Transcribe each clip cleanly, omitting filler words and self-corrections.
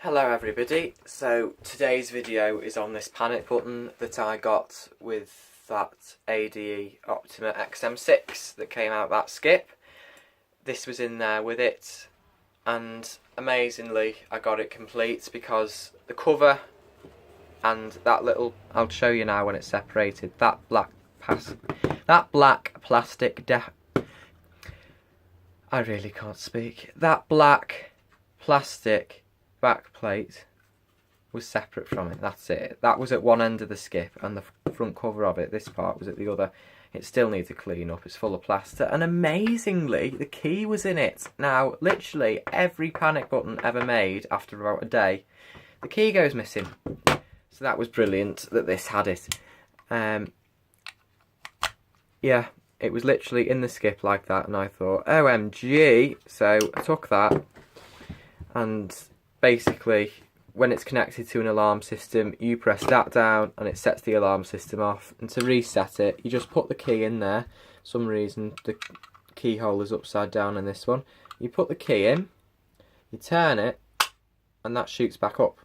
Hello everybody, so today's video is on this panic button that I got with that ADE Optima XM6 that came out that skip. This was in there with it, and amazingly I got it complete because the cover and that little, I'll show you now when it's separated, that black plastic I really can't speak. That black plastic back plate was separate from it. That's it. That was at one end of the skip, and the front cover of it, this part, was at the other. It still needs a clean up. It's full of plaster, and amazingly the key was in it. Now literally every panic button ever made, after about a day, the key goes missing. So that was brilliant that this had it. Yeah, it was literally in the skip like that, and I thought, OMG. So I took that, and basically when it's connected to an alarm system, you press that down and it sets the alarm system off. And to reset it, you just put the key in there. For some reason the keyhole is upside down in this one. You put the key in, you turn it, and that shoots back up.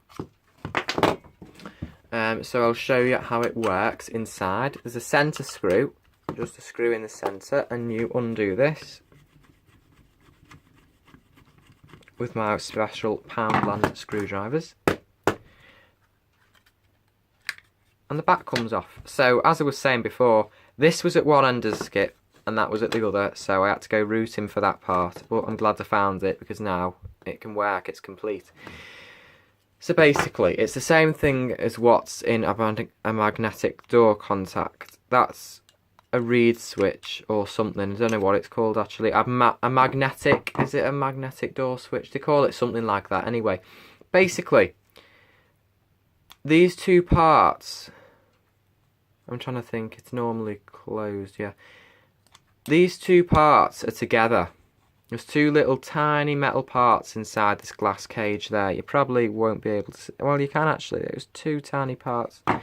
So I'll show you how it works inside. There's a centre screw, just a screw in the centre, and you undo this with my special Poundland screwdrivers, and the back comes off. So as I was saying before, this was at one end of the skip and that was at the other, so I had to go rooting for that part, but I'm glad I found it because now it can work, it's complete. So basically it's the same thing as what's in a magnetic door contact. That's a reed switch or something, I don't know what it's called actually. A magnetic, is it a magnetic door switch? They call it something like that. Anyway, basically these two parts, I'm trying to think, it's normally closed, yeah. These two parts are together. There's two little tiny metal parts inside this glass cage there. You probably won't be able to see, well you can actually, there's two tiny parts are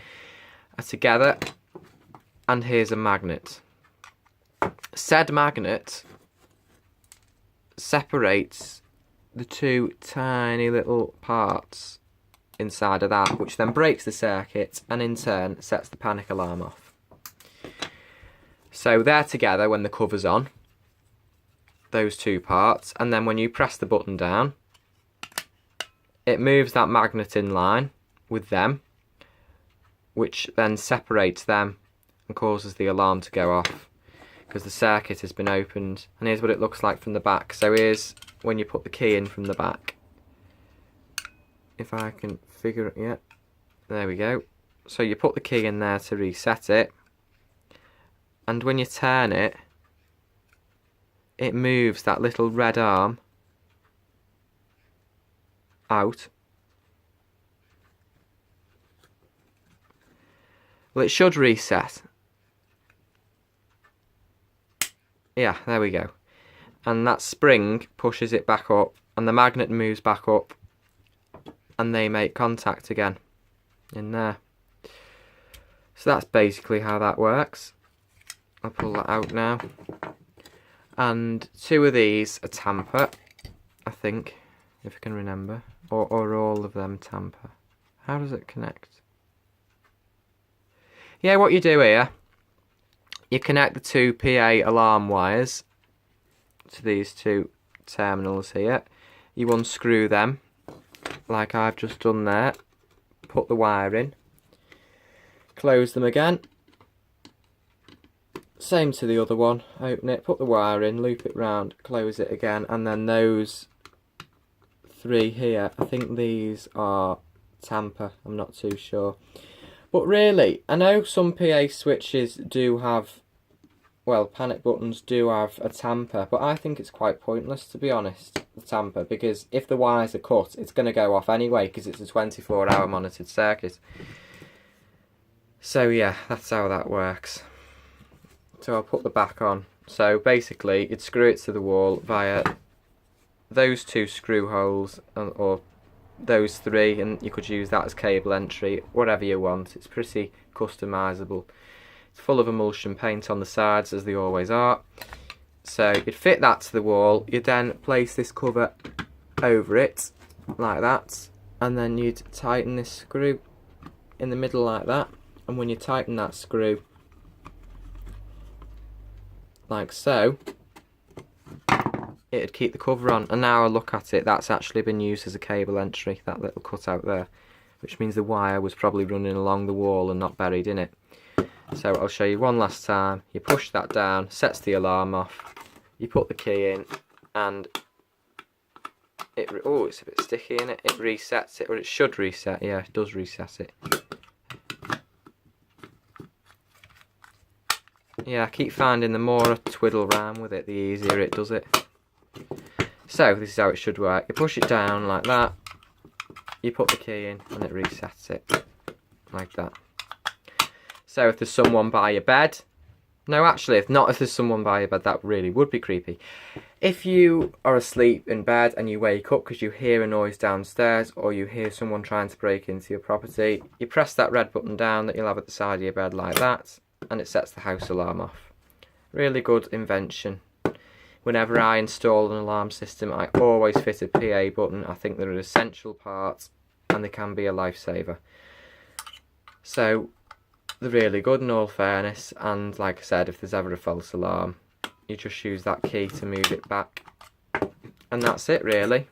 together. And here's a magnet. Said magnet separates the two tiny little parts inside of that, which then breaks the circuit and in turn sets the panic alarm off. So they're together when the cover's on, those two parts, and then when you press the button down, it moves that magnet in line with them, which then separates them and causes the alarm to go off because the circuit has been opened. And here's what it looks like from the back. So here's when you put the key in from the back. If I can figure it, yeah, there we go. So you put the key in there to reset it, and when you turn it, it moves that little red arm out. Well, it should reset. Yeah, there we go. And that spring pushes it back up, and the magnet moves back up, and they make contact again in there. So that's basically how that works. I'll pull that out now. And two of these are tamper, I think, if I can remember. Or all of them tamper. How does it connect? Yeah, what you do here, you connect the two PA alarm wires to these two terminals here. You unscrew them, like I've just done there. Put the wire in. Close them again. Same to the other one. Open it, put the wire in, loop it round, close it again, and then those three here, I think these are tamper, I'm not too sure. But really, I know some PA switches do have, well, panic buttons do have a tamper, but I think it's quite pointless, to be honest, the tamper, because if the wires are cut, it's going to go off anyway, because it's a 24-hour monitored circuit. So yeah, that's how that works. So I'll put the back on. So basically, you'd screw it to the wall via those two screw holes, or those three, and you could use that as cable entry, whatever you want. It's pretty customizable. It's full of emulsion paint on the sides, as they always are. So you'd fit that to the wall, you'd then place this cover over it like that, and then you'd tighten this screw in the middle like that, and when you tighten that screw like so, it'd keep the cover on. And now I look at it, that's actually been used as a cable entry, that little cutout there, which means the wire was probably running along the wall and not buried in it. So I'll show you one last time. You push that down, sets the alarm off, you put the key in, and oh, it's a bit sticky in it. It resets it, or it should reset. Yeah, it does reset it. Yeah, I keep finding the more I twiddle around with it, the easier it does it. So this is how it should work. You push it down like that, you put the key in, and it resets it like that. So if there's someone by your bed, no, actually, if there's someone by your bed, that really would be creepy. If you are asleep in bed and you wake up because you hear a noise downstairs, or you hear someone trying to break into your property, you press that red button down that you'll have at the side of your bed like that, and it sets the house alarm off. Really good invention. Whenever I install an alarm system, I always fit a PA button. I think they're an essential part, and they can be a lifesaver. So they're really good in all fairness, and like I said, if there's ever a false alarm, you just use that key to move it back, and that's it really.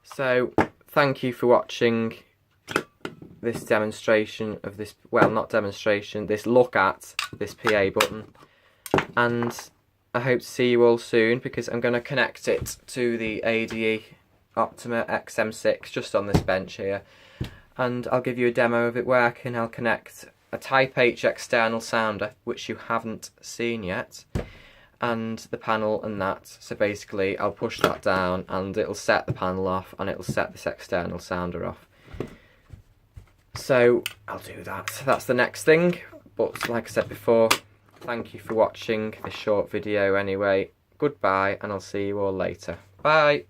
So thank you for watching this demonstration of this, well, not demonstration, this look at this PA button, and I hope to see you all soon, because I'm going to connect it to the ADE Optima XM6 just on this bench here, and I'll give you a demo of it working. I'll connect a Type H external sounder, which you haven't seen yet, and the panel and that. So basically I'll push that down and it'll set the panel off, and it'll set this external sounder off. So I'll do that. That's the next thing, but like I said before, thank you for watching this short video anyway. Goodbye, and I'll see you all later. Bye!